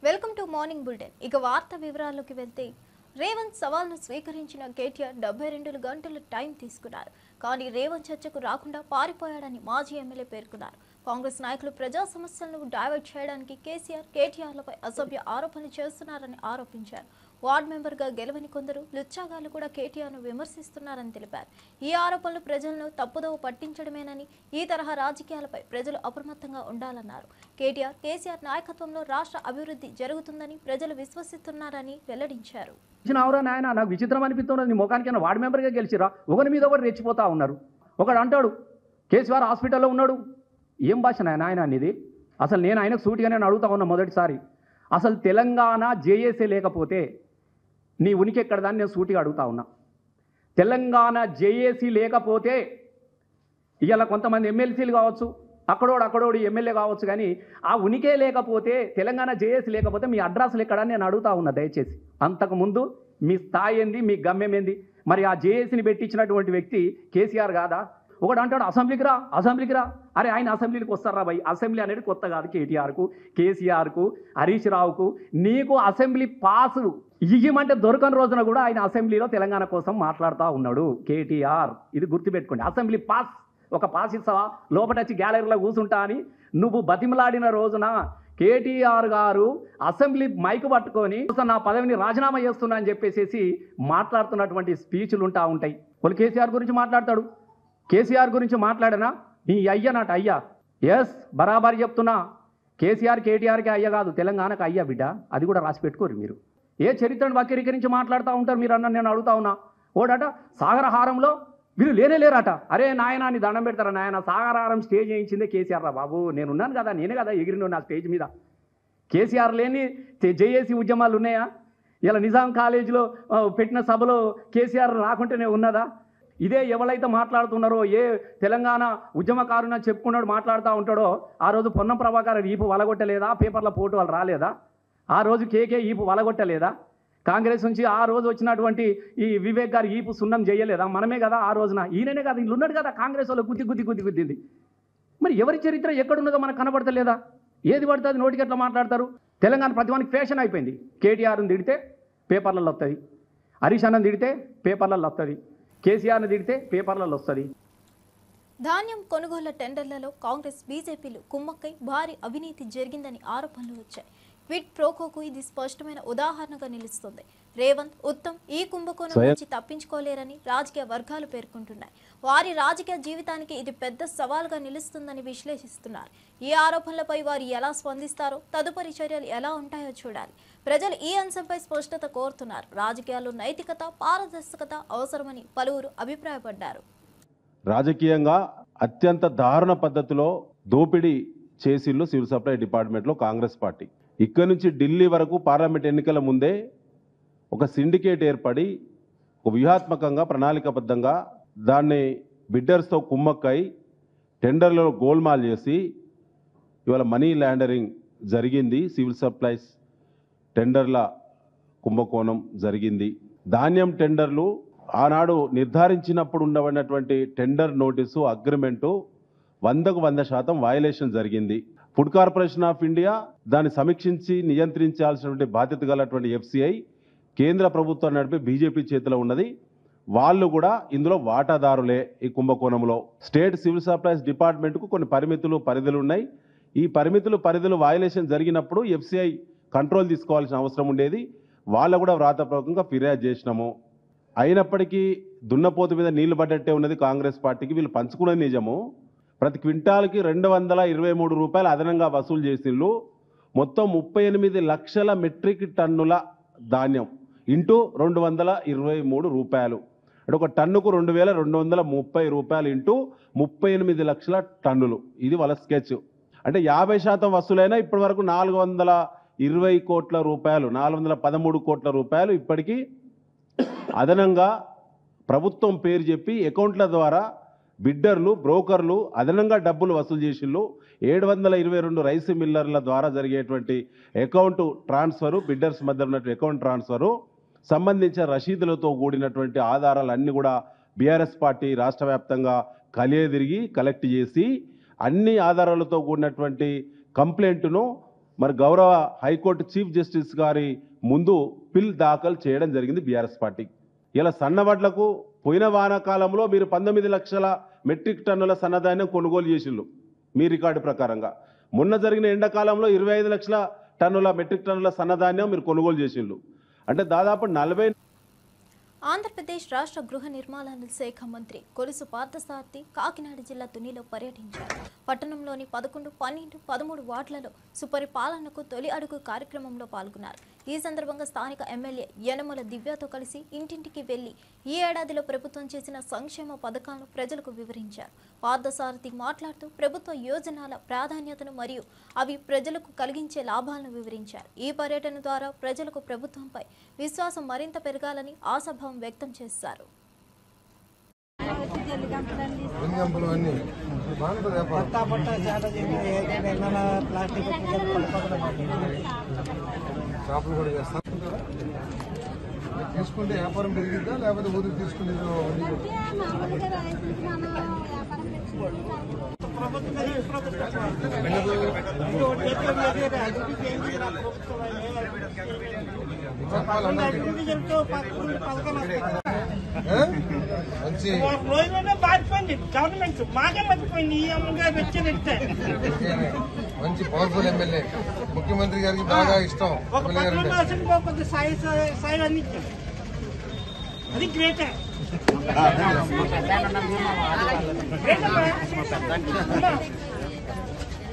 Welcome to morning bulletin. ఇక వార్త వివరాల్లోకి వెళ్తే రేవంత్ సవాల్ను స్వీకరించిన కేటీఆర్ 72 గంటల టైం తీసుకున్నారు. కానీ రేవంత్ చర్చకు రాకుండా పారిపోయాడని మాజీ ఎమ్మెల్యే పేర్కొన్నారు. కాంగ్రెస్ నాయకులు ప్రజా సమస్యలను డైవర్ట్ చేయడానికి కేటీఆర్లపై అసభ్య ఆరోపణలు చేస్తున్నారని ఆరోపించారు. వార్డు మెంబర్గా గెలవని కొందరు లుచ్చాగాళ్లు కూడా కేటీఆర్ను విమర్శిస్తున్నారని తెలిపారు. ఈ ఆరోపణలు ప్రజలను తప్పుదోవ పట్టించడమేనని, ఈ తరహా రాజకీయాలపై ప్రజలు అప్రమత్తంగా ఉండాలన్నారు. కేసీఆర్ నాయకత్వంలో రాష్ట్ర అభివృద్ధి జరుగుతుందని ప్రజలు విశ్వసిస్తున్నారని వెల్లడించారు. నాయన నాకు విచిత్రం అనిపిస్తున్నది. నీ ముఖానికి వార్డు మెంబర్గా గెలిచిరా, ఒకరి మీద ఒకటి రెచ్చిపోతా ఉన్నారు. ఒకడు అంటాడు కేసీఆర్ హాస్పిటల్లో ఉన్నాడు. ఏం భాష నాయన అనేది? అసలు నేను ఆయనకు సూటిగానే అడుగుతా ఉన్నా మొదటిసారి. అసలు తెలంగాణ జేఏసీ లేకపోతే నీ ఉనికి ఎక్కడదాన్ని నేను సూటిగా అడుగుతా ఉన్నా. తెలంగాణ జేఏసీ లేకపోతే ఇవాళ కొంతమంది ఎమ్మెల్సీలు కావచ్చు, అక్కడోడు ఎమ్మెల్యే కావచ్చు, కానీ ఆ ఉనికే లేకపోతే, తెలంగాణ జేఏసీ లేకపోతే మీ అడ్రస్లు ఎక్కడని నేను అడుగుతా ఉన్నా దయచేసి. అంతకుముందు మీ స్థాయి ఏంది, మీ గమ్యం ఏంది? మరి ఆ జేఏసీని పెట్టించినటువంటి వ్యక్తి కేసీఆర్ కాదా? ఒకడు అంటాడు అసెంబ్లీకి రా. అరే ఆయన అసెంబ్లీకి వస్తారా భయ్? అసెంబ్లీ అనేది కొత్త కాదు కేటీఆర్కు, కేసీఆర్కు, హరీష్ రావుకు. నీకు అసెంబ్లీ పాసు ఇయ్యమంటే దొరకని రోజున కూడా ఆయన అసెంబ్లీలో తెలంగాణ కోసం మాట్లాడుతూ ఉన్నాడు కేటీఆర్. ఇది గుర్తుపెట్టుకోండి. అసెంబ్లీ పాస్, ఒక పాస్ ఇస్తావా, లోపటొచ్చి గ్యాలరీలో కూర్చుంటా అని నువ్వు బతిమలాడిన రోజున కేటీఆర్ గారు అసెంబ్లీ మైకు పట్టుకొని నా పదవిని రాజీనామా చేస్తున్నా అని చెప్పేసి మాట్లాడుతున్నటువంటి స్పీచ్లు ఉంటాయి. వాళ్ళు కేసీఆర్ గురించి మాట్లాడతాడు. కేసీఆర్ గురించి మాట్లాడనా? నీ అయ్య నాట అయ్యా. ఎస్, బరాబర్ చెప్తున్నా. కేటీఆర్కి అయ్య కాదు, తెలంగాణకు అయ్యా బిడ్డ. అది కూడా రాసి పెట్టుకోరు మీరు. ఏ చరిత్రను వక్రీకరించి మాట్లాడుతూ ఉంటారు మీరు అన్న. నేను అడుగుతా ఉన్నా. ఓడట సాగరహారంలో వీళ్ళు లేరట. అరే నాయన నీ దండం పెడతారా నాయన? సాగరహారం స్టేజ్ చేయించిందే కేసీఆర్ రా బాబు. నేనున్నాను కదా, నేనే కదా ఎగిరిన నా స్టేజ్ మీద. కేసీఆర్ లేని జేఏసీ ఉద్యమాలు ఉన్నాయా? ఇలా నిజాం కాలేజీలో పెట్టిన సభలో కేసీఆర్ రాకుంటేనే ఉన్నదా? ఇదే ఎవరైతే మాట్లాడుతున్నారో, ఏ తెలంగాణ ఉద్యమకారుని చెప్పుకున్నాడు మాట్లాడుతూ ఉంటాడో, ఆ రోజు పొన్నం ప్రభాకర్ ఈపు వలగొట్టలేదా? పేపర్ల పోటు వాళ్ళు రాలేదా? ఆ రోజు కేకే ఈపు వలగొట్టలేదా? కాంగ్రెస్ నుంచి ఆ రోజు వచ్చినటువంటి ఈ వివేక్ గారు ఈపు సున్నం చేయలేదా? మనమే కదా ఆ రోజున. ఈయననే కదా, ఇల్లు ఉన్నాడు కదా కాంగ్రెస్ వాళ్ళు గుద్దింది. మరి ఎవరి చరిత్ర ఎక్కడున్నదో మనకు కనబడతలేదా? ఏది పడుతుంది నోటికి ఎట్లా మాట్లాడతారు? తెలంగాణ ప్రతివానికి ఫ్యాషన్ అయిపోయింది. కేటీఆర్ని తిడితే పేపర్లలో వస్తుంది, హరీష్ అన్నని తిడితే పేపర్లలో వస్తుంది, కేసీఆర్ని తిడితే పేపర్లలో వస్తుంది. ధాన్యం కొనుగోళ్ల టెండర్లలో కాంగ్రెస్ బీజేపీలు కుమ్మక్కై భారీ అవినీతి జరిగిందని ఆరోపణలు వచ్చాయి. క్విడ్ ప్రోకోకు ఇది స్పష్టమైన ఉదాహరణగా నిలుస్తుంది. రేవంత్, ఉత్తమ్ ఈ కుంభకోణం నుంచి తప్పించుకోలేరని రాజకీయ వర్గాలు పేర్కొంటున్నాయి. వారి రాజకీయ జీవితానికి ఇది పెద్ద సవాల్గా నిలుస్తుందని విశ్లేషిస్తున్నారు. ఈ ఆరోపణలపై వారు ఎలా స్పందిస్తారో, తదుపరి చర్యలు ఎలా ఉంటాయో చూడాలి. ప్రజలు ఈ అంశంపై స్పష్టత కోరుతున్నారు. రాజకీయాల్లో నైతికత, పారదర్శకత అవసరమని పలువురు అభిప్రాయపడ్డారు. రాజకీయంగా అత్యంత దారుణ పద్ధతిలో దోపిడీ చేసిళ్ళు సివిల్ సప్లై డిపార్ట్మెంట్లో కాంగ్రెస్ పార్టీ. ఇక్కడ నుంచి ఢిల్లీ వరకు పార్లమెంట్ ఎన్నికల ముందే ఒక సిండికేట్ ఏర్పడి ఒక వ్యూహాత్మకంగా ప్రణాళికాబద్ధంగా దాన్ని బిడ్డర్స్తో కుమ్మక్కై టెండర్లలో గోల్మాల్ చేసి ఇవాళ మనీ లాండరింగ్ జరిగింది. సివిల్ సప్లైస్ టెండర్ల కుంభకోణం జరిగింది. ధాన్యం టెండర్లు ఆనాడు నిర్ధారించినప్పుడు ఉండబడినటువంటి టెండర్ నోటీసు అగ్రిమెంటు 100% వయలేషన్ జరిగింది. ఫుడ్ కార్పొరేషన్ ఆఫ్ ఇండియా దాన్ని సమీక్షించి నియంత్రించాల్సినటువంటి బాధ్యత గలటువంటి FCI కేంద్ర ప్రభుత్వం నడిపే బీజేపీ చేతిలో ఉన్నది. వాళ్ళు కూడా ఇందులో వాటాదారులే. ఈ కుంభకోణంలో స్టేట్ సివిల్ సప్లైస్ డిపార్ట్మెంట్కు కొన్ని పరిధులు ఉన్నాయి. ఈ పరిధులు వయలేషన్ జరిగినప్పుడు FCI కంట్రోల్ తీసుకోవాల్సిన అవసరం ఉండేది. వాళ్ళు కూడా వ్రాతపూర్వకంగా ఫిర్యాదు చేసినాము. అయినప్పటికీ దున్నపోతు మీద నీళ్లు పడ్డట్టే ఉన్నది కాంగ్రెస్ పార్టీకి. వీళ్ళు పంచుకునే నిజము. ప్రతి క్వింటాల్కి 223 రూపాయలు అదనంగా వసూలు చేసిళ్ళు. మొత్తం 38 లక్షల మెట్రిక్ టన్నుల ధాన్యం ఇంటూ 223 రూపాయలు అంటే ఒక టన్నుకు 2230 రూపాయలు ఇంటూ 38 లక్షల టన్నులు. ఇది వాళ్ళ స్కెచ్. అంటే 50% వసూలైనా ఇప్పటి వరకు 420 కోట్ల రూపాయలు, 413 కోట్ల రూపాయలు ఇప్పటికీ అదనంగా ప్రభుత్వం పేరు చెప్పి అకౌంట్ల ద్వారా బిడ్డర్లు, బ్రోకర్లు అదనంగా డబ్బులు వసూలు చేసిళ్ళు. 722 రైస్ మిల్లర్ల ద్వారా జరిగేటువంటి అకౌంట్ ట్రాన్స్ఫరు, బిడ్డర్స్ మధ్య ఉన్నటువంటి అకౌంట్ ట్రాన్స్ఫరు సంబంధించిన రసీదులతో కూడినటువంటి ఆధారాలన్నీ కూడా బీఆర్ఎస్ పార్టీ రాష్ట్ర వ్యాప్తంగా కలియదిరిగి కలెక్ట్ చేసి అన్ని ఆధారాలతో కూడినటువంటి కంప్లైంట్ను మరి గౌరవ హైకోర్టు చీఫ్ జస్టిస్ గారి ముందు పిల్ దాఖలు చేయడం జరిగింది బీఆర్ఎస్ పార్టీ. ఇలా సన్నవడ్లకు పోయిన వానాకాలంలో మీరు 19 లక్షల మెట్రిక్ టన్నుల సన్నధాన్యం కొనుగోలు చేసిండ్రు మీ రికార్డు ప్రకారంగా. మొన్న జరిగిన ఎండాకాలంలో 25 లక్షల టన్నుల మెట్రిక్ టన్నుల సన్నధాన్యం మీరు కొనుగోలు చేసిండ్రు. అంటే దాదాపు 40. ఆంధ్రప్రదేశ్ రాష్ట్ర గృహ నిర్మాణ శాఖ మంత్రి కొలుసు పార్థసారథి కాకినాడ జిల్లా తునిలో పర్యటించారు. పట్టణంలోని 11, 12, 13 వార్డులలో సుపరిపాలనకు తొలి అడుగు కార్యక్రమంలో పాల్గొన్నారు. ఈ సందర్భంగా స్థానిక ఎమ్మెల్యే యనమల దివ్యతో కలిసి ఇంటింటికి వెళ్లి ఈ ఏడాదిలో ప్రభుత్వం చేసిన సంక్షేమ పథకాలను ప్రజలకు వివరించారు. పార్థసారథి మాట్లాడుతూ ప్రభుత్వ యోజనాల ప్రాధాన్యతను మరియు అవి ప్రజలకు కలిగించే లాభాలను వివరించారు. ఈ పర్యటన ద్వారా ప్రజలకు ప్రభుత్వంపై విశ్వాసం మరింత పెరగాలని ఆశాభావం వ్యక్తం చేశారు. తీసుకుంటే వ్యాపారం పెరిగిద్దా లేకపోతే ఊరికి తీసుకునే మంచి పవర్ఫుల్ ఎమ్మెల్యే, ముఖ్యమంత్రి గారికి బాగా ఇష్టం. అది గ్రేట్.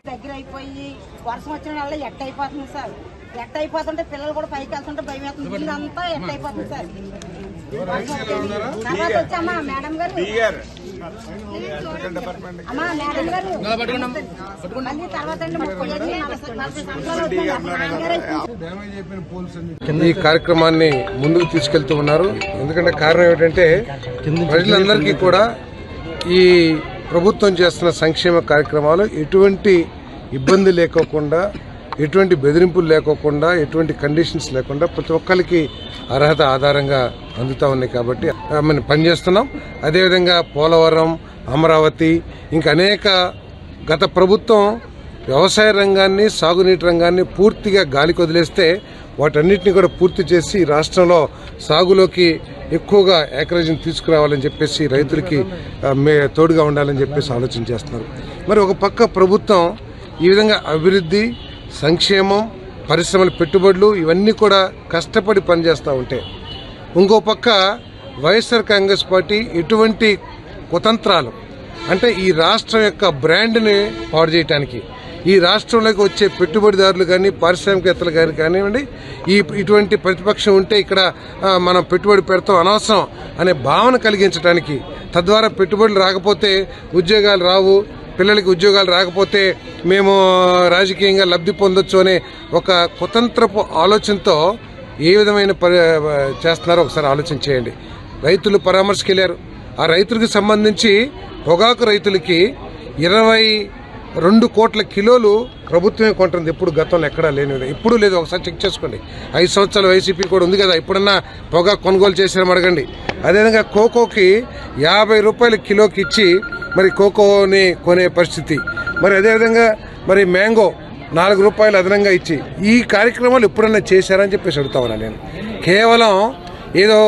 దగ్గర అయిపోయి వర్షం వచ్చిన వల్ల ఎట్ట అయిపోతుంది సార్. ఎట్ట అయిపోతుంటే పిల్లలు కూడా పైకి వెళ్తుంటే భయం అవుతుంది. ఇల్లు అంతా ఎట్ట అయిపోతుంది సార్. తర్వాత వచ్చామా మేడం గారు, అమ్మా మేడం గారు మళ్ళీ తర్వాత ఈ కార్యక్రమాన్ని ముందుకు తీసుకెళ్తూ ఉన్నారు. ఎందుకంటే కారణం ఏమిటంటే ప్రజలందరికీ కూడా ఈ ప్రభుత్వం చేస్తున్న సంక్షేమ కార్యక్రమాలు ఎటువంటి ఇబ్బంది లేకోకుండా, ఎటువంటి బెదిరింపులు లేకోకుండా, ఎటువంటి కండిషన్స్ లేకుండా ప్రతి ఒక్కరికి అర్హత ఆధారంగా అందుతూ ఉన్నాయి. కాబట్టి మనం పనిచేస్తున్నాం. అదేవిధంగా పోలవరం, అమరావతి, ఇంకా అనేక గత ప్రభుత్వం వ్యవసాయ రంగాన్ని, సాగునీటి రంగాన్ని పూర్తిగా గాలికి వదిలేస్తే వాటన్నిటిని కూడా పూర్తి చేసి రాష్ట్రంలో సాగులోకి ఎక్కువగా ఏకరేజీని తీసుకురావాలని చెప్పేసి రైతులకి తోడుగా ఉండాలని చెప్పేసి ఆలోచన చేస్తున్నారు. మరి ఒక పక్క ప్రభుత్వం ఈ విధంగా అభివృద్ధి, సంక్షేమం, పరిశ్రమల పెట్టుబడులు ఇవన్నీ కూడా కష్టపడి పనిచేస్తూ ఉంటే, ఇంకో పక్క వైఎస్ఆర్ కాంగ్రెస్ పార్టీ ఎటువంటి కుతంత్రాలు అంటే ఈ రాష్ట్రం యొక్క బ్రాండ్ని పాడు చేయడానికి, ఈ రాష్ట్రంలోకి వచ్చే పెట్టుబడిదారులు కానీ, పారిశ్రామికవేత్తలు కానీ కానివ్వండి, ఇటువంటి ప్రతిపక్షం ఉంటే ఇక్కడ మనం పెట్టుబడి పెడతాం అనవసరం అనే భావన కలిగించడానికి, తద్వారా పెట్టుబడులు రాకపోతే ఉద్యోగాలు రావు, పిల్లలకి ఉద్యోగాలు రాకపోతే మేము రాజకీయంగా లబ్ధి పొందొచ్చు అనే ఒక కుతంత్రపు ఆలోచనతో ఏ విధమైన చేస్తున్నారో ఒకసారి ఆలోచన చేయండి. రైతులు పరామర్శకు వెళ్ళారు. ఆ రైతులకు సంబంధించి పొగాకు రైతులకి 22 కోట్ల కిలోలు ప్రభుత్వమే కొంటుంది. ఎప్పుడు గతంలో ఎక్కడా లేనిది, ఇప్పుడు లేదు. ఒకసారి చెక్ చేసుకోండి. 5 సంవత్సరాల వైసీపీ కూడా ఉంది కదా, ఇప్పుడన్నా పొగాకు కొనుగోలు చేశారని అడగండి. అదేవిధంగా కోకోకి 50 రూపాయల కిలోకి ఇచ్చి మరి కోకోని కొనే పరిస్థితి. మరి అదేవిధంగా మరి మ్యాంగో 4 రూపాయలు అదనంగా ఇచ్చి ఈ కార్యక్రమాలు ఎప్పుడన్నా చేశారని చెప్పేసి అడుగుతా ఉన్నా నేను. కేవలం ఏదో.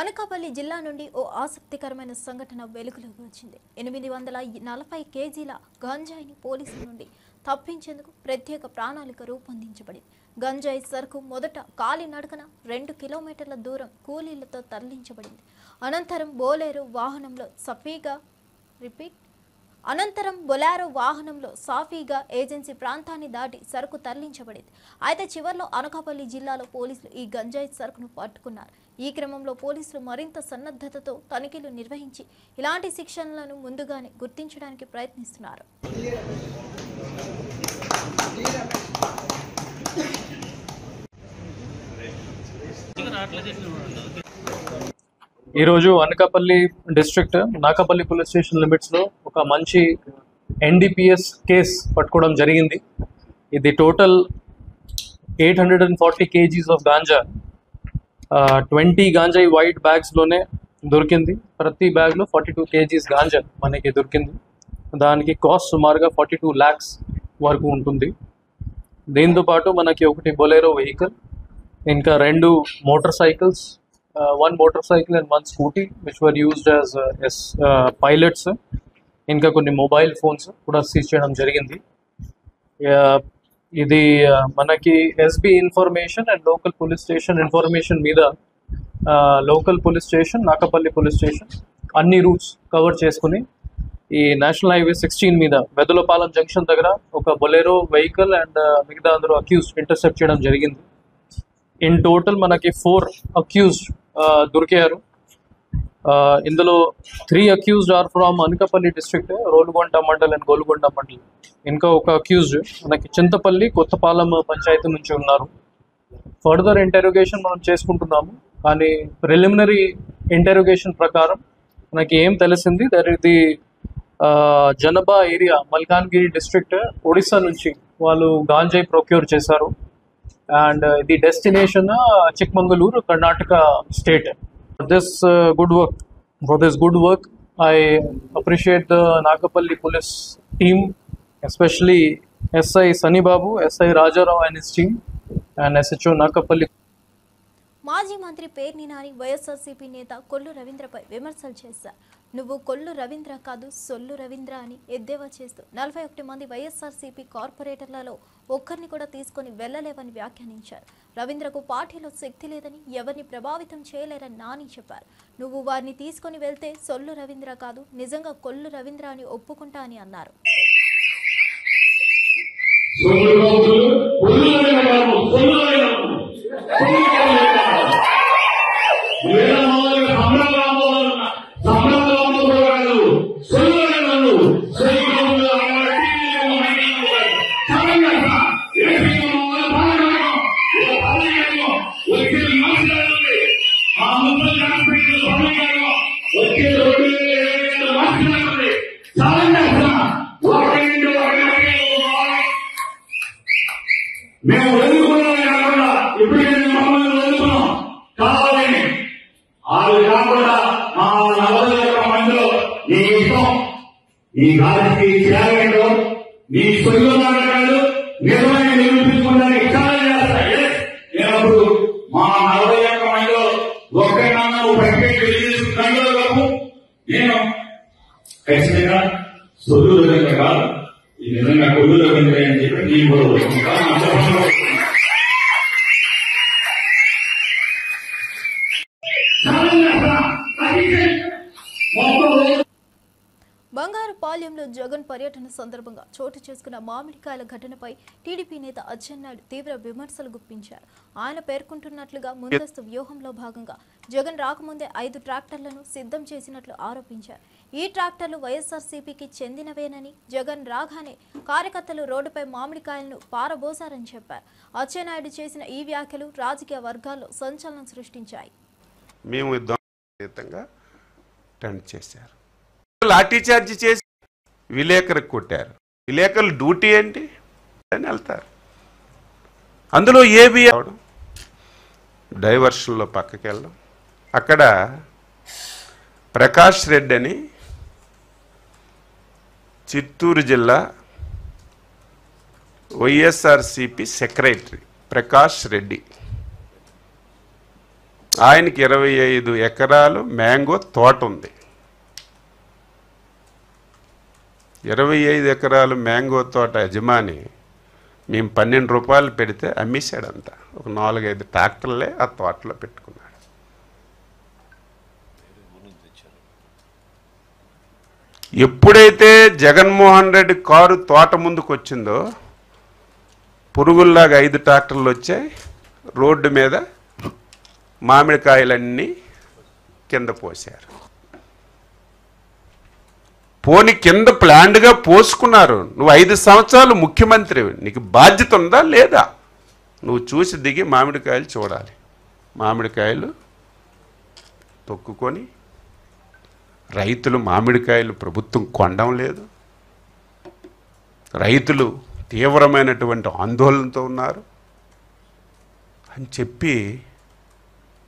అనకాపల్లి జిల్లా నుండి ఓ ఆసక్తికరమైన సంఘటన వెలుగులోకి వచ్చింది. 840 కేజీల గంజాయిని పోలీసుల నుండి తప్పించేందుకు ప్రత్యేక ప్రణాళిక రూపొందించబడింది. గంజాయి సరుకు మొదట కాలినడకన 2 కిలోమీటర్ల దూరం కూలీలతో తరలించబడింది. అనంతరం బొలెరో వాహనంలో సాఫీగా ఏజెన్సీ ప్రాంతాన్ని దాటి సరుకు తరలించబడింది. అయితే చివర్లో అనకాపల్లి జిల్లాలో పోలీసులు ఈ గంజాయి సరుకును పట్టుకున్నారు. ఈ క్రమంలో పోలీసులు మరింత సన్నద్ధతతో తనిఖీలు నిర్వహించి ఇలాంటి శిక్షణలను ముందుగానే గుర్తించడానికి ప్రయత్నిస్తున్నారు. ఈరోజు Anakapalli district Nakkapalli police station లిమిట్స్లో ఒక మంచి NDPS కేస్ పట్టుకోవడం జరిగింది. ఇది టోటల్ 840 kgs ఆఫ్ గాంజా, 20 గాంజాయి వైట్ బ్యాగ్స్లోనే దొరికింది. ప్రతి బ్యాగ్లో 42 kgs గాంజా మనకి దొరికింది. దానికి కాస్ట్ సుమారుగా 42 lakhs వరకు ఉంటుంది. దీంతో పాటు మనకి ఒకటి బొలెరో వెహికల్, ఇంకా 2 motor cycles, 1 motor cycle and 1 scooty which were used as pilots, ఇంకా కొన్ని మొబైల్ ఫోన్స్ కూడా సీజ్ చేయడం జరిగింది. ఇది మనకి SB information and local police station information మీద local police station, Nakkapalli police station అన్ని రూట్స్ కవర్ చేసుకుని ఈ నేషనల్ హైవే 16 మీద వెదలపాలెం జంక్షన్ దగ్గర ఒక బొలెరో వెహికల్ అండ్ మిగతా అందరూ అక్యూజ్డ్ ఇంటర్సెప్ట్ చేయడం జరిగింది. ఇన్ టోటల్ మనకి 4 అక్యూజ్డ్ దొరికారు. ఇందులో 3 accused are from Anakapalli district, Rolugonda mandal and Golugonda mandal. ఇంకా ఒక అక్యూజ్డ్ మనకి చింతపల్లి కొత్తపాలెం పంచాయతీ నుంచి ఉన్నారు. ఫర్దర్ ఇంటెరోగేషన్ మనం చేసుకుంటున్నాము, కానీ ప్రిలిమినరీ ఇంటెరోగేషన్ ప్రకారం మనకి ఏం తెలిసింది, దట్ ఇది జనబా ఏరియా మల్కాన్గిరి డిస్ట్రిక్ట్ ఒడిశా నుంచి వాళ్ళు గాంజాయి ప్రొక్యూర్ చేశారు. అండ్ ఇది destination Chikmagalur, Karnataka state. This for this good work, I appreciate the Nakapalli police team, especially SI Sunny Babu, SI Rajarao and his team, and SHO Nakapalli. మాజీ మంత్రి పేర్ని నాని వైఎస్ఆర్సీపీ నేత కొల్లు రవీంద్రపై విమర్శలు చేశారు. నువ్వు కొల్లు రవీంద్ర కాదు, సొల్లు రవీంద్ర అని ఎద్దేవా చేస్తూ 41 మంది వైఎస్ఆర్సీపీ కార్పొరేటర్లలో ఒక్కరిని కూడా తీసుకొని వెళ్లలేవని వ్యాఖ్యానించారు. రవీంద్రకు పార్టీలో శక్తి లేదని, ఎవరిని ప్రభావితం చేయలేరని నాని చెప్పారు. నువ్వు వారిని తీసుకొని వెళ్తే సొల్లు రవీంద్ర కాదు, నిజంగా కొల్లు రవీంద్ర అని ఒప్పుకుంటా అని అన్నారు. మేము వదులుకున్నామే కాకుండా ఇప్పుడు మమ్మల్ని వదులుకున్నాం కావాలని వాళ్ళు కాకుండా మా 41 మందిలో నీ ఇష్టం, నీ రాజకీయ త్యాగంలో నీ సొల్లు మాట్లాడాలు నిజమైన నిరూపించుకోవడానికి చాలా చేస్తాయి. నేనప్పుడు మా 41 మందిలో ఒక్కరినన్నా ప్రత్యేక తీసుకున్నాను. నేను ఖచ్చితంగా సొల్లు రకంగా కాదు, ఈ నిజంగా కొల్లు రకంగా అని చెప్పి నేను కూడా బంగారుపాలెంలో జగన్ పర్యటన సందర్భంగా చోటు చేసుకున్న మామిడికాయల ఘటనపై టీడీపీ నేత అచ్చెన్నాయుడు తీవ్ర విమర్శలు గుప్పించారు. ఆయన పేర్కొంటున్నట్లుగా ముందస్తు వ్యూహంలో భాగంగా జగన్ రాకముందే 5 ట్రాక్టర్లను సిద్ధం చేసినట్లు ఆరోపించారు. ఈ ట్రాక్టర్లు వైఎస్ఆర్సీపీకి చెందినవేనని, జగన్ రాగానే కార్యకర్తలు రోడ్డుపై మామిడికాయలను పారబోసారని చెప్పారు. అచ్చెన్నాయుడు చేసిన ఈ వ్యాఖ్యలు రాజకీయ వర్గాల్లో సంచలనం సృష్టించాయి. లాఠీ చార్జ్ చేసి విలేకరుకు కొట్టారు. విలేకరులు డ్యూటీ ఏంటి అని వెళ్తారు. అందులో ఏబి అవడం, డైవర్షన్లో పక్కకి వెళ్ళడం. అక్కడ ప్రకాష్ రెడ్డి అని చిత్తూరు జిల్లా వైఎస్ఆర్సిపి సెక్రటరీ ప్రకాష్ రెడ్డి, ఆయనకి 25 ఎకరాలు మ్యాంగో తోట ఉంది. 25 ఎకరాలు మ్యాంగో తోట యజమాని మేము 12 రూపాయలు పెడితే అమ్మేశాడంట. ఒక 4-5 ట్రాక్టర్లే ఆ తోటలో పెట్టుకున్నాడు. ఎప్పుడైతే జగన్మోహన్ రెడ్డి కారు తోట ముందుకు వచ్చిందో పురుగుల్లాగా 5 ట్రాక్టర్లు వచ్చాయి. రోడ్డు మీద మామిడికాయలన్నీ కింద పోశారు. పోని కింద ప్లాండ్గా పోసుకున్నారు. నువ్వు 5 సంవత్సరాలు ముఖ్యమంత్రి, నీకు బాధ్యత ఉందా లేదా? నువ్వు చూసి దిగి మామిడికాయలు చూడాలి. మామిడికాయలు తొక్కుకొని రైతులు మామిడికాయలు ప్రభుత్వం కొనడం లేదు. రైతులు తీవ్రమైనటువంటి ఆందోళనతో ఉన్నారు అని చెప్పి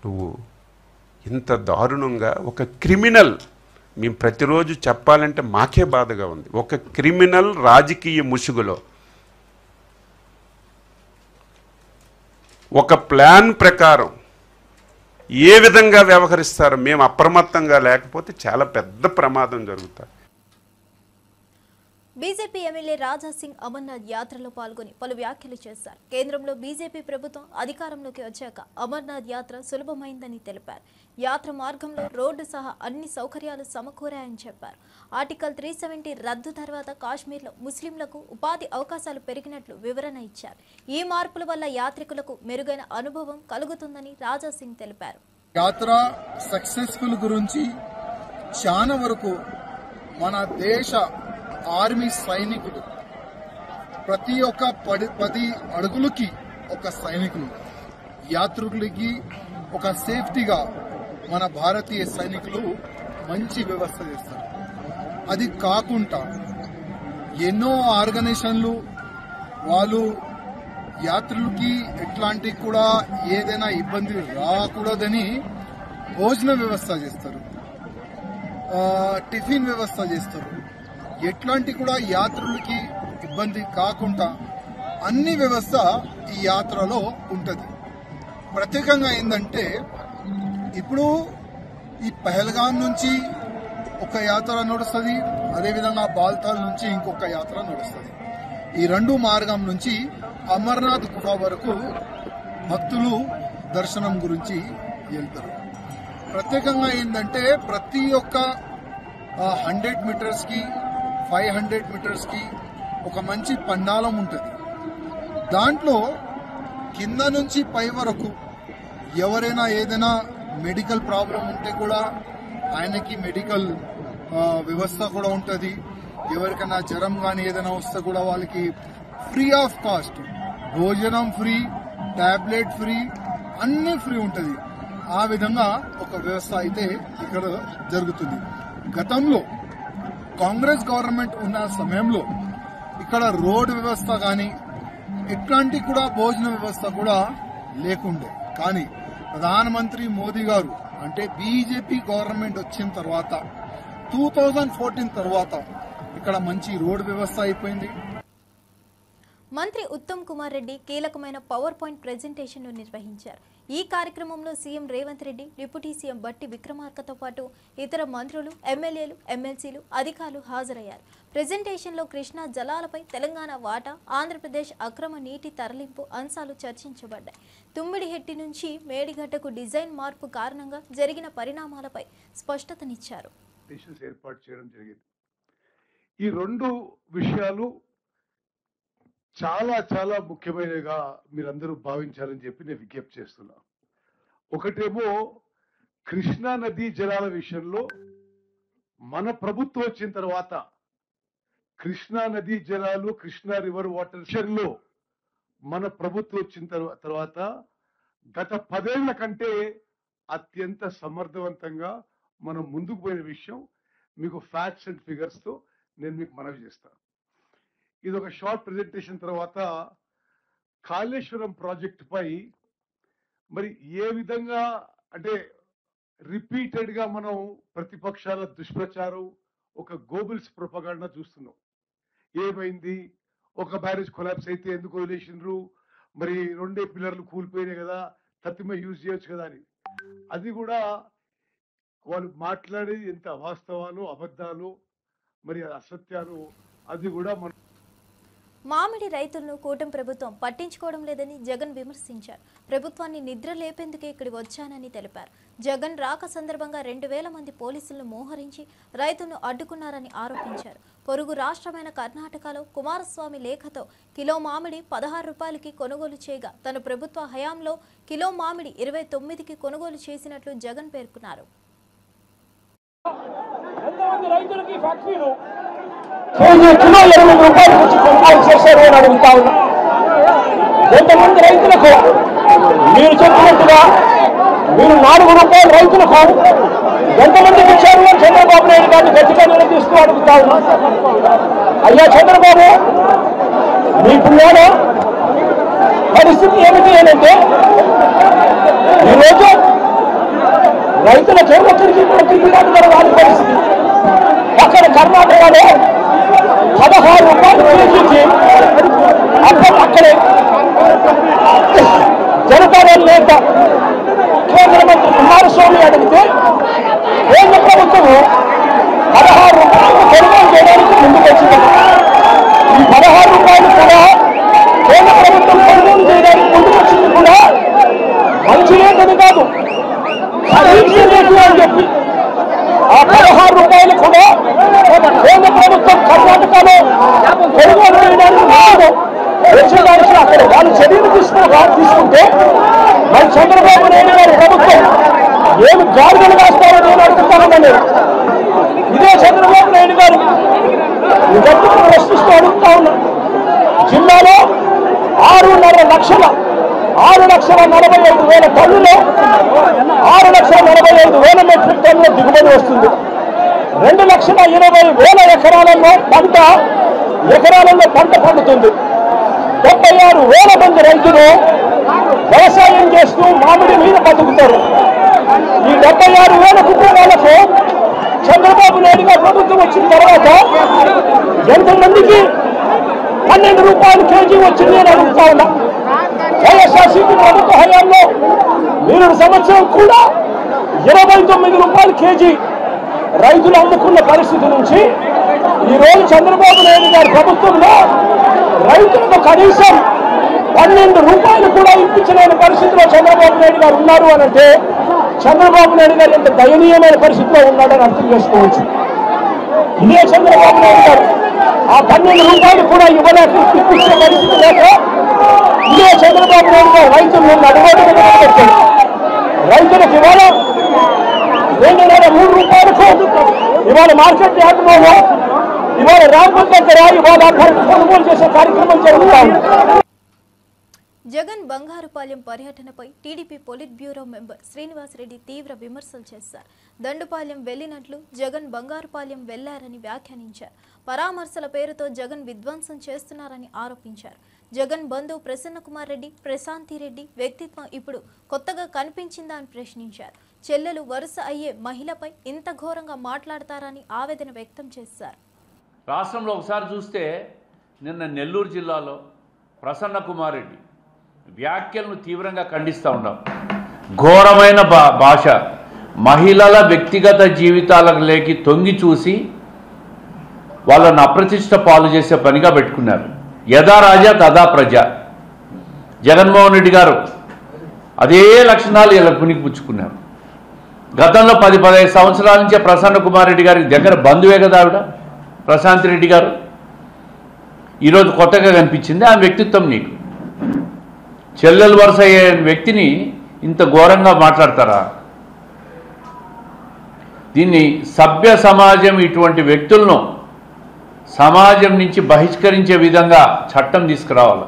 నువ్వు ఇంత దారుణంగా ఒక క్రిమినల్, మేము ప్రతిరోజు చెప్పాలంటే మాకే బాధగా ఉంది, ఒక క్రిమినల్ రాజకీయ ముసుగులో ఒక ప్లాన్ ప్రకారం ఏ విధంగా వ్యవహరిస్తారో మేము అప్రమత్తంగా లేకపోతే చాలా పెద్ద ప్రమాదం జరుగుతుంది. బీజేపీ ఎమ్మెల్యే రాజా సింగ్ అమర్నాథ్ యాత్రలో పాల్గొని పలు వ్యాఖ్యలు చేశారు. కేంద్రంలో బీజేపీ ప్రభుత్వం అధికారంలోకి వచ్చాక అమర్నాథ్ యాత్ర సులభమైందని తెలిపారు. యాత్ర మార్గంలో రోడ్డు సహా అన్ని సౌకర్యాలు సమకూరాయని చెప్పారు. ఆర్టికల్ 370 రద్దు తర్వాత కాశ్మీర్లో ముస్లింలకు ఉపాధి అవకాశాలు పెరిగినట్లు వివరణ ఇచ్చారు. ఈ మార్పుల వల్ల యాత్రికులకు మెరుగైన అనుభవం కలుగుతుందని రాజా సింగ్ తెలిపారు. యాత్ర సక్సెస్ఫుల్ గురించి చాలా వరకు మన దేశ ఆర్మీ సైనికులు ప్రతి ఒక్క 10 అడుగులకి ఒక సైనికులు యాత్రికులకి ఒక సేఫ్టీగా మన భారతీయ సైనికులు మంచి వ్యవస్థ చేస్తారు. అది కాకుండా ఎన్నో ఆర్గనైజేషన్లు వాళ్ళు యాత్రులకి ఎట్లాంటి కూడా ఏదైనా ఇబ్బంది రాకూడదని భోజన వ్యవస్థ చేస్తారు, టిఫిన్ వ్యవస్థ చేస్తారు. ఎట్లాంటి కూడా యాత్రులకి ఇబ్బంది కాకుండా అన్ని వ్యవస్థ ఈ యాత్రలో ఉంటది. ప్రత్యేకంగా ఏంటంటే ఇప్పుడు ఈ పహల్గాం నుంచి ఒక యాత్ర నడుస్తుంది, అదేవిధంగా బాల్తాల్ నుంచి ఇంకొక యాత్ర నడుస్తుంది. ఈ 2 మార్గం నుంచి అమర్నాథ్ గుహ వరకు భక్తులు దర్శనం గురించి వెళ్తారు. ప్రత్యేకంగా ఏంటంటే ప్రతి ఒక్క 100 మీటర్స్ కి 500 మీటర్స్ కి ఒక మంచి పండాలం ఉంటుంది. దాంట్లో కింద నుంచి పై వరకు ఎవరైనా ఏదైనా మెడికల్ ప్రాబ్లం ఉంటే కూడా ఆయనకి మెడికల్ వ్యవస్థ కూడా ఉంటుంది. ఎవరికైనా జ్వరం కానీ ఏదైనా వస్తే కూడా వాళ్ళకి ఫ్రీ ఆఫ్ కాస్ట్ భోజనం ఫ్రీ, టాబ్లెట్ ఫ్రీ, అన్ని ఫ్రీ ఉంటుంది. ఆ విధంగా ఒక వ్యవస్థ అయితే ఇక్కడ జరుగుతుంది. గతంలో కాంగ్రెస్ గవర్నమెంట్ ఉన్న సమయంలో ఇక్కడ రోడ్ వ్యవస్థ కానీ ఎట్లాంటి కూడా భోజన వ్యవస్థ కూడా లేకుండే. కానీ ప్రధానమంత్రి మోదీ గారు అంటే బీజేపీ గవర్నమెంట్ వచ్చిన తర్వాత 2014 తర్వాత ఇక్కడ మంచి రోడ్ వ్యవస్థ అయిపోయింది. మంత్రి ఉత్తమ్ కుమార్ రెడ్డి కీలకమైన పవర్ పాయింట్ ప్రెజెంటేషన్ ను నిర్వహించారు. ఈ కార్యక్రమంలో CM Revanth Reddy, deputy CM బట్టి విక్రమార్కతో పాటు ఇతర మంత్రులు, ఎమ్మెల్యేలు, ఎమ్మెల్సీలు, అధికారులు హాజరయ్యారు. ప్రెజెంటేషన్ లో కృష్ణా జలాలపై తెలంగాణ వాటా, ఆంధ్రప్రదేశ్ అక్రమ నీటి తరలింపు అంశాలు చర్చించబడ్డాయి. తుమ్మిడిహెట్టి నుంచి మేడిగడ్డకు డిజైన్ మార్పు కారణంగా జరిగిన పరిణామాలపై స్పష్టతనిచ్చారు. ఏర్పాటు చేయడం జరిగింది. ఈ 2 విషయాలు చాలా చాలా ముఖ్యమైనవిగా మీరందరూ భావించాలని చెప్పి నేను విజ్ఞప్తి చేస్తున్నా. ఒకటేమో కృష్ణా నదీ జలాల విషయంలో మన ప్రభుత్వం వచ్చిన తర్వాత కృష్ణా నదీ జలాలు, కృష్ణా రివర్ వాటర్ విషయంలో మన ప్రభుత్వం వచ్చిన తర్వాత గత 10 ఏళ్ల కంటే అత్యంత సమర్థవంతంగా మనం ముందుకు పోయిన విషయం మీకు ఫ్యాక్ట్స్ అండ్ ఫిగర్స్ తో నేను మీకు మనవి చేస్తాను. ఇది ఒక షార్ట్ ప్రెజెంటేషన్ తర్వాత కాళేశ్వరం ప్రాజెక్ట్ పై మరి ఏ విధంగా అంటే రిపీటెడ్ గా మనం ప్రతిపక్షాల దుష్ప్రచారం, ఒక గోబుల్స్ ప్రొపగాండా చూస్తున్నాం. ఏమైంది, ఒక బ్యారేజ్ కొలాప్స్ అయితే ఎందుకు వదిలేసిండ్రు, మరి 2 పిల్లర్లు కూలిపోయినాయి కదా, తత్తిమే యూజ్ చేయొచ్చు కదా అని. అది కూడా వాళ్ళు మాట్లాడేది ఎంత అవాస్తవాలు, అబద్ధాలు, మరి అసత్యాలు, అది కూడా మనం. మామిడి రైతులను కూటమి ప్రభుత్వం పట్టించుకోవడం లేదని జగన్ విమర్శించారు. ప్రభుత్వాన్ని నిద్ర లేపేందుకే ఇక్కడికి వచ్చానని తెలిపారు. జగన్ రాక సందర్భంగా 2000 మంది పోలీసులను మోహరించి రైతులను అడ్డుకున్నారని ఆరోపించారు. పొరుగు రాష్ట్రమైన కర్ణాటకలో కుమారస్వామి లేఖతో కిలో మామిడి 16 రూపాయలకి కొనుగోలు చేయగా తన ప్రభుత్వ హయాంలో కిలో మామిడి 29కి కొనుగోలు చేసినట్లు జగన్ పేర్కొన్నారు. అడుగుతా ఉన్నా. ఎంతమంది రైతులకు మీరు చెప్పినట్టుగా మీరు 4 రూపాయలు రైతులకు ఎంతమందికి ఇచ్చారు చంద్రబాబు నాయుడు గారిని గట్టిగా నిలదీస్తూ అడుగుతా ఉన్నా. అయ్యా చంద్రబాబు, మీకున్న పరిస్థితి ఏమిటి అంటే ఈరోజు రైతులకి ఒక్కరికి వారి పరిస్థితి. అక్కడ కర్ణాటకలో 16 రూపాయలు కేజీకి అక్కడే స్వామి అడిగితే కేంద్ర ప్రభుత్వం 16 రూపాయలు కొనుగోలు చేయడానికి ముందుకు వచ్చింది. ఈ 16 రూపాయలు కూడా కేంద్ర ప్రభుత్వం కొనుగోలు చేయడానికి ముందుకు వచ్చింది కూడా మంచి రేటు కాదు, ఖరీదు రేటు అని చెప్పి ఆ 16 రూపాయలు కూడా కేంద్ర ప్రభుత్వం కర్ణాటకలో కొనుగోలు చేయడానికి వచ్చేదానికి అక్కడ వాళ్ళు చర్యలు తీసుకుంటే మరి చంద్రబాబు నాయుడు గారి ప్రభుత్వం ఏమి గాడిదలు కాస్తారో నేను అడుగుతానని ఇదే చంద్రబాబు నాయుడు గారు గట్టిగా ప్రశ్నిస్తూ అడుగుతా ఉన్నా. జిల్లాలో 6,45,000 టన్నులో 6,45,000 మెట్రిక్ టన్నుల దిగుబడి వస్తుంది. 2,20,000 ఎకరాలలో పంట పండుతుంది. 76,000 మంది రైతులు వ్యవసాయం చేస్తూ మామిడి మీద బతుకుతారు. ఈ 76,000 కుటుంబాలకు చంద్రబాబు నాయుడు గారు ప్రభుత్వం వచ్చిన తర్వాత ఎంతమందికి 12 రూపాయలు కేజీ వచ్చింది అని అడుగుతా ఉన్నా. వైఎస్ఆర్సీపీ ప్రభుత్వ హయాంలో 3 సంవత్సరం కూడా 29 రూపాయలు కేజీ రైతులు అమ్ముకున్న పరిస్థితి నుంచి ఈరోజు చంద్రబాబు నాయుడు గారి ప్రభుత్వంలో రైతులకు కనీసం 12 రూపాయలు కూడా ఇప్పించలేని పరిస్థితిలో చంద్రబాబు నాయుడు గారు ఉన్నారు అని అంటే చంద్రబాబు నాయుడు గారు ఎంత దయనీయమైన పరిస్థితిలో ఉన్నాడని అర్థం చేసుకోవచ్చు. ఇదే చంద్రబాబు నాయుడు గారు ఆ 12 రూపాయలు కూడా ఇవ్వలేక ఇప్పించే పరిస్థితి లేక ఇదే చంద్రబాబు నాయుడు గారు రైతులను అడుగడుగున పెట్టారు. రైతులకు ఇవాళ 3 రూపాయలకు ఇవాళ మార్కెట్ యార్డులో ఇవాళ రాంపల్ దగ్గర ఇవాళ కొనుగోలు చేసే కార్యక్రమం జరుగుతా ఉంది. జగన్ బంగారుపాలెం పర్యటనపై TDP polit bureau member Srinivasa Reddy తీవ్ర విమర్శలు చేశారు. దండుపాలెం వెళ్లినట్లు జగన్ బంగారుపాలెం వెళ్లారని వ్యాఖ్యానించారు. పరామర్శల పేరుతో జగన్ విధ్వంసం చేస్తున్నారని ఆరోపించారు. జగన్ బంధువు ప్రసన్నకుమార్ రెడ్డి, ప్రశాంతిరెడ్డి వ్యక్తిత్వం ఇప్పుడు కొత్తగా కనిపించిందా అని ప్రశ్నించారు. చెల్లెలు వరుస అయ్యే మహిళపై ఇంత ఘోరంగా మాట్లాడతారని ఆవేదన వ్యక్తం చేశారు. రాష్ట్రంలో ఒకసారి చూస్తే నిన్న నెల్లూరు జిల్లాలో ప్రసన్నకుమార్ రెడ్డి వ్యాఖ్యలను తీవ్రంగా ఖండిస్తూ ఉన్నాం. ఘోరమైన భాష, మహిళల వ్యక్తిగత జీవితాలకు లేకి తొంగి చూసి వాళ్ళను అప్రతిష్ట పాలు చేసే పనిగా పెట్టుకున్నారు. యథా రాజా తదా ప్రజ. జగన్మోహన్ రెడ్డి గారు అదే లక్షణాలు ఇలా పుణికిపుచ్చుకున్నారు. గతంలో 10-15 సంవత్సరాల నుంచే ప్రసన్నకుమార్ రెడ్డి గారికి దగ్గర బంధువే కదా ఆవిడ ప్రశాంత్ రెడ్డి గారు. ఈరోజు కొత్తగా కనిపించింది ఆ వ్యక్తిత్వం. నీకు చెల్లెలు వరుస అయ్యే వ్యక్తిని ఇంత ఘోరంగా మాట్లాడతారా? దీన్ని సభ్య సమాజం ఇటువంటి వ్యక్తులను సమాజం నుంచి బహిష్కరించే విధంగా చట్టం తీసుకురావాలి.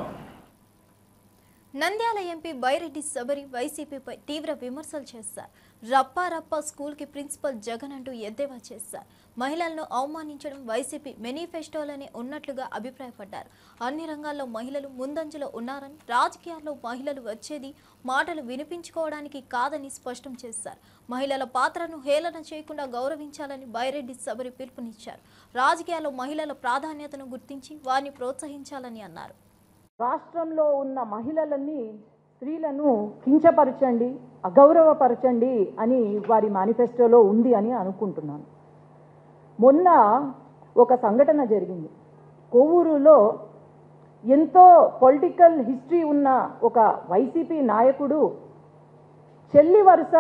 నంద్యాల ఎంపీ బైరెడ్డి శబరి వైసీపీపై తీవ్ర విమర్శలు చేశారు. రప్పా స్కూల్కి ప్రిన్సిపల్ జగన్ అంటూ ఎద్దేవా చేశారు. మహిళలను అవమానించడం వైసీపీ మేనిఫెస్టోలోనే ఉన్నట్లుగా అభిప్రాయపడ్డారు. అన్ని రంగాల్లో మహిళలు ముందంజలో ఉన్నారని, రాజకీయాల్లో మహిళలు వచ్చేది మాటలు వినిపించుకోవడానికి కాదని స్పష్టం చేశారు. మహిళల పాత్రను హేళన చేయకుండా గౌరవించాలని బైరెడ్డి శబరి పిలుపునిచ్చారు. రాజకీయాల్లో మహిళల ప్రాధాన్యతను గుర్తించి వారిని ప్రోత్సహించాలని అన్నారు. రాష్ట్రంలో ఉన్న మహిళలని, స్త్రీలను కించపరచండి, అగౌరవపరచండి అని వారి మేనిఫెస్టోలో ఉంది అని అనుకుంటున్నాను. మొన్న ఒక సంఘటన జరిగింది. కొవ్వూరులో ఎంతో పొలిటికల్ హిస్టరీ ఉన్న ఒక వైసీపీ నాయకుడు చెల్లి వరుస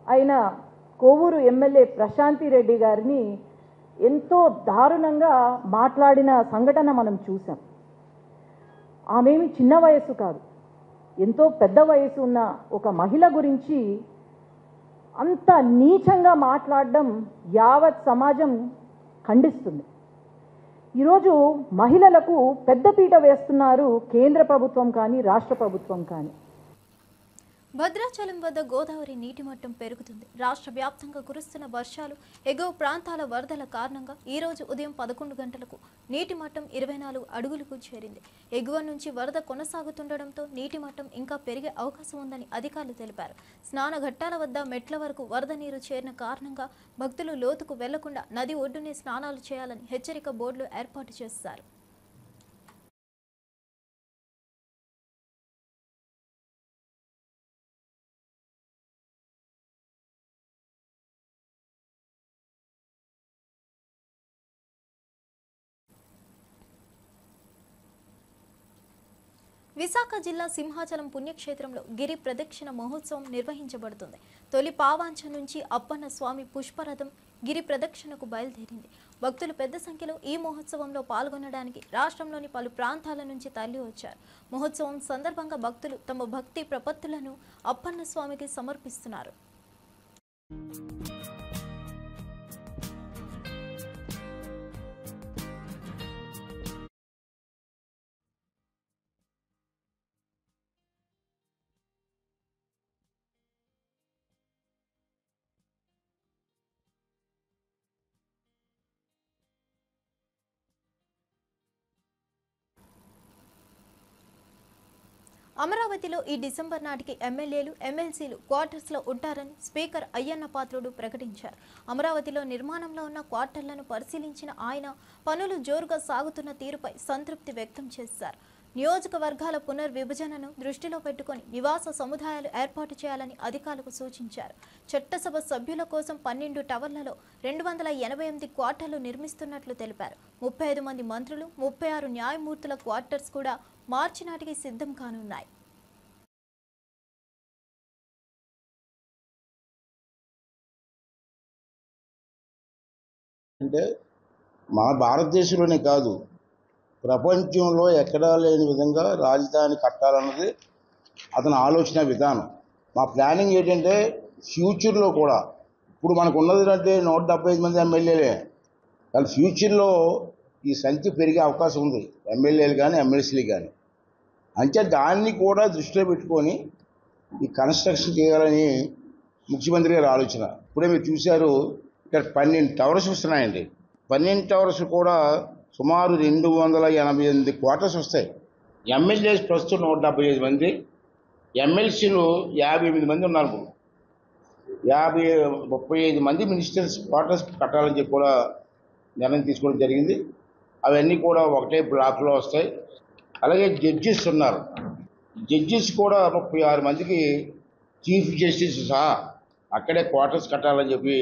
అయిన కొవ్వూరు ఎమ్మెల్యే ప్రశాంతిరెడ్డి గారిని ఎంతో దారుణంగా మాట్లాడిన సంఘటన మనం చూసాం. ఆమెమి చిన్న వయసు కాదు, ఎంతో పెద్ద వయసు ఉన్న ఒక మహిళ గురించి అంత నీచంగా మాట్లాడడం యావత్ సమాజం ఖండిస్తుంది. ఈరోజు మహిళలకు పెద్దపీట వేస్తున్నారు కేంద్ర ప్రభుత్వం కానీ రాష్ట్ర ప్రభుత్వం కానీ. భద్రాచలం వద్ద గోదావరి నీటి మట్టం పెరుగుతుంది. రాష్ట్ర వ్యాప్తంగా కురుస్తున్న వర్షాలు, ఎగువ ప్రాంతాల వరదల కారణంగా ఈ రోజు ఉదయం 11 గంటలకు నీటి మట్టం 24 అడుగులకు చేరింది. ఎగువ నుంచి వరద కొనసాగుతుండటంతో నీటి మట్టం ఇంకా పెరిగే అవకాశం ఉందని అధికారులు తెలిపారు. స్నాన ఘట్టాల వద్ద మెట్ల వరకు వరద నీరు చేరిన కారణంగా భక్తులు లోతుకు వెళ్లకుండా నది ఒడ్డునే స్నానాలు చేయాలని హెచ్చరిక బోర్డులు ఏర్పాటు చేశారు. విశాఖ జిల్లా సింహాచలం పుణ్యక్షేత్రంలో గిరి ప్రదక్షిణ మహోత్సవం నిర్వహించబడుతుంది. తొలి పావాంచ నుంచి అప్పన్న స్వామి పుష్పరథం గిరి ప్రదక్షిణకు బయలుదేరింది. భక్తులు పెద్ద సంఖ్యలో ఈ మహోత్సవంలో పాల్గొనడానికి రాష్ట్రంలోని పలు ప్రాంతాల నుంచి తరలి వచ్చారు. మహోత్సవం సందర్భంగా భక్తులు తమ భక్తి ప్రపత్తులను అప్పన్న స్వామికి సమర్పిస్తున్నారు. అమరావతిలో ఈ డిసెంబర్ నాటికి ఎమ్మెల్యేలు ఎమ్మెల్సీలు క్వార్టర్స్లో ఉంటారని స్పీకర్ అయ్యన్న పాత్రుడు ప్రకటించారు. అమరావతిలో నిర్మాణంలో ఉన్న క్వార్టర్లను పరిశీలించిన ఆయన పనులు జోరుగా సాగుతున్న తీరుపై సంతృప్తి వ్యక్తం చేశారు. నియోజకవర్గాల పునర్విభజనను దృష్టిలో పెట్టుకుని నివాస సముదాయాలు ఏర్పాటు చేయాలని అధికారులకు సూచించారు. చట్టసభ సభ్యుల కోసం 12 టవర్లలో 288 క్వార్టర్లు నిర్మిస్తున్నట్లు తెలిపారు. 35 మంది మంత్రులు 36 న్యాయమూర్తుల క్వార్టర్స్ కూడా మార్చి నాటికి సిద్ధం కానున్నాయి. అంటే మన భారతదేశంలోనే కాదు, ప్రపంచంలో ఎక్కడా లేని విధంగా రాజధాని కట్టాలన్నది అతని ఆలోచన విధానం. మా ప్లానింగ్ ఏంటంటే ఫ్యూచర్లో కూడా, ఇప్పుడు మనకు ఉన్నది అంటే 175 మంది ఎమ్మెల్యేలే, కానీ ఫ్యూచర్లో ఈ సంఖ్య పెరిగే అవకాశం ఉంది, ఎమ్మెల్యేలు కానీ ఎమ్మెల్సీలు కానీ. అంటే దాన్ని కూడా దృష్టిలో పెట్టుకొని ఈ కన్స్ట్రక్షన్ చేయాలని ముఖ్యమంత్రి గారి ఆలోచన. ఇప్పుడే మీరు చూశారు, ఇక్కడ 12 టవర్స్ వస్తున్నాయండి. 12 టవర్స్ కూడా సుమారు 288 క్వార్టర్స్ వస్తాయి. ఎమ్మెల్యేస్ ప్రస్తుతం 175 మంది, ఎమ్మెల్సీలు 58 మంది ఉన్నారు. 35 మంది మినిస్టర్స్ క్వార్టర్స్ కట్టాలని చెప్పి కూడా నిర్ణయం తీసుకోవడం జరిగింది. అవన్నీ కూడా ఒకటే బ్లాక్లో వస్తాయి. అలాగే జడ్జిస్ ఉన్నారు, జడ్జిస్ కూడా 36 మందికి చీఫ్ జస్టిస్ సహా అక్కడే క్వార్టర్స్ కట్టాలని చెప్పి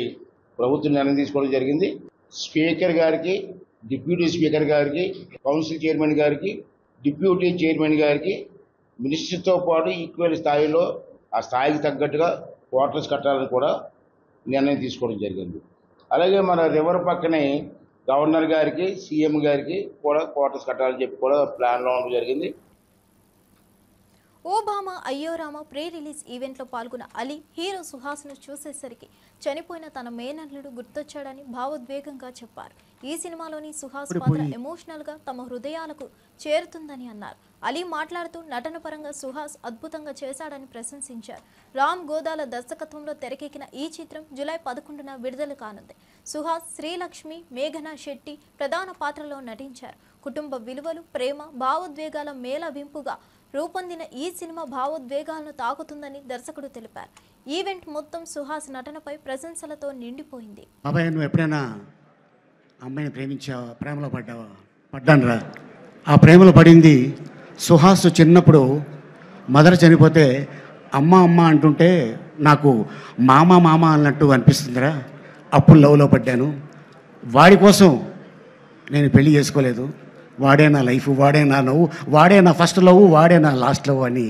ప్రభుత్వం నిర్ణయం తీసుకోవడం జరిగింది. స్పీకర్ గారికి, డిప్యూటీ స్పీకర్ గారికి, కౌన్సిల్ చైర్మన్ గారికి, డిప్యూటీ చైర్మన్ గారికి మినిస్టర్తో పాటు ఈక్వల్ స్థాయిలో ఆ స్థాయికి తగ్గట్టుగా క్వార్టర్స్ కట్టాలని కూడా నిర్ణయం తీసుకోవడం జరిగింది. అలాగే మన రివర్ పక్కనే గవర్నర్ గారికి, సీఎం గారికి కూడా క్వార్టర్స్ కట్టాలని చెప్పి కూడా ప్లాన్లో ఉండడం జరిగింది. ఓబామా అయ్యో రామ ప్రీ రిలీజ్ ఈవెంట్లో పాల్గొన్న అలీ హీరో సుహాస్ను చూసేసరికి చనిపోయిన తన మేనల్లుడు గుర్తొచ్చాడని భావోద్వేగంగా చెప్పారు. ఈ సినిమాలోని సుహాస్ పాత్ర ఎమోషనల్గా తమ హృదయాలకు చేరుతుందని అన్నారు. అలీ మాట్లాడుతూ నటన పరంగా సుహాస్ అద్భుతంగా చేశాడని ప్రశంసించారు. రామ్ గోదాల దర్శకత్వంలో తెరకెక్కిన ఈ చిత్రం జూలై 11న విడుదల కానుంది. సుహాస్, శ్రీలక్ష్మి, మేఘనా శెట్టి ప్రధాన పాత్రలో నటించారు. కుటుంబ విలువలు, ప్రేమ, భావోద్వేగాల మేళవింపుగా రూపొందిన ఈ సినిమా భావోద్వేగాలను తాకుతుందని దర్శకుడు తెలిపారు. ఈవెంట్ మొత్తం సుహాస్ నటనపై ప్రశంసలతో నిండిపోయింది. బాబాయ్, నువ్వు ఎప్పుడైనా అమ్మాయిని ప్రేమించావా? ప్రేమలో పడ్డావా? పడ్డానురా. ఆ ప్రేమలో పడింది సుహాస్ చిన్నప్పుడు మదర్ చనిపోతే అమ్మ అమ్మ అంటుంటే నాకు మామ మామ అన్నట్టు అనిపిస్తుందిరా. అప్పుడు లవ్లో పడ్డాను. వాడి కోసం నేను పెళ్లి చేసుకోలేదు. వాడే నా లైఫ్, వాడే నా లవ్, వాడే నా ఫస్ట్ లవ్, వాడే నా లాస్ట్ లవ్ అని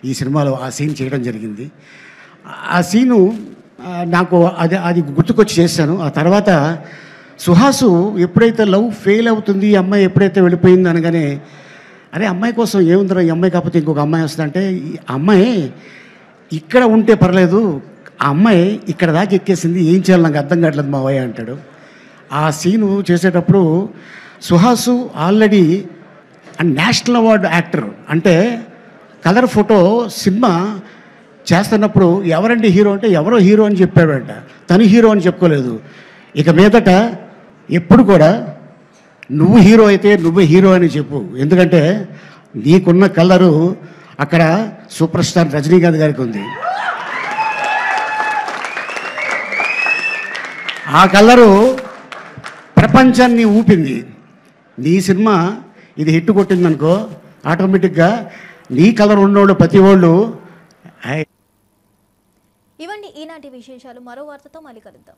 ఈ సినిమాలో ఆ సీన్ చేయడం జరిగింది. ఆ సీను నాకు అది గుర్తుకొచ్చి చేశాను. ఆ తర్వాత సుహాసు ఎప్పుడైతే లవ్ ఫెయిల్ అవుతుంది, ఈ అమ్మాయి ఎప్పుడైతే వెళ్ళిపోయింది అనగానే, అరే అమ్మాయి కోసం ఏముందిరా, ఈ అమ్మాయి కాకపోతే ఇంకొక అమ్మాయి వస్తుందంటే, ఈ అమ్మాయి ఇక్కడ ఉంటే పర్లేదు, ఆ అమ్మాయి ఇక్కడ దాకా ఎక్కేసింది, ఏం చేయాలి నాకు అర్థం కావట్లేదు మావయ్య అంటాడు. ఆ సీను చేసేటప్పుడు Suhas already national award actor, అంటే కలర్ ఫోటో సినిమా చేస్తున్నప్పుడు ఎవరండి హీరో అంటే ఎవరో హీరో అని చెప్పాడంట, తను హీరో అని చెప్పుకోలేదు. ఇక మీదట ఎప్పుడు కూడా నువ్వు హీరో అయితే నువ్వే హీరో అని చెప్పు, ఎందుకంటే నీకున్న కలరు అక్కడ సూపర్ స్టార్ రజనీకాంత్ గారికి ఉంది. ఆ కలరు ప్రపంచాన్ని ఊపింది. నీ సినిమా ఇది హిట్ కొట్టిందనుకో, ఆటోమేటిక్గా నీ కలర్ ఉన్నోళ్ళు ప్రతి వాళ్ళు. ఇవన్నీ ఈనాటి విశేషాలు. మరో వార్తతో మళ్ళీ కలుద్దాం.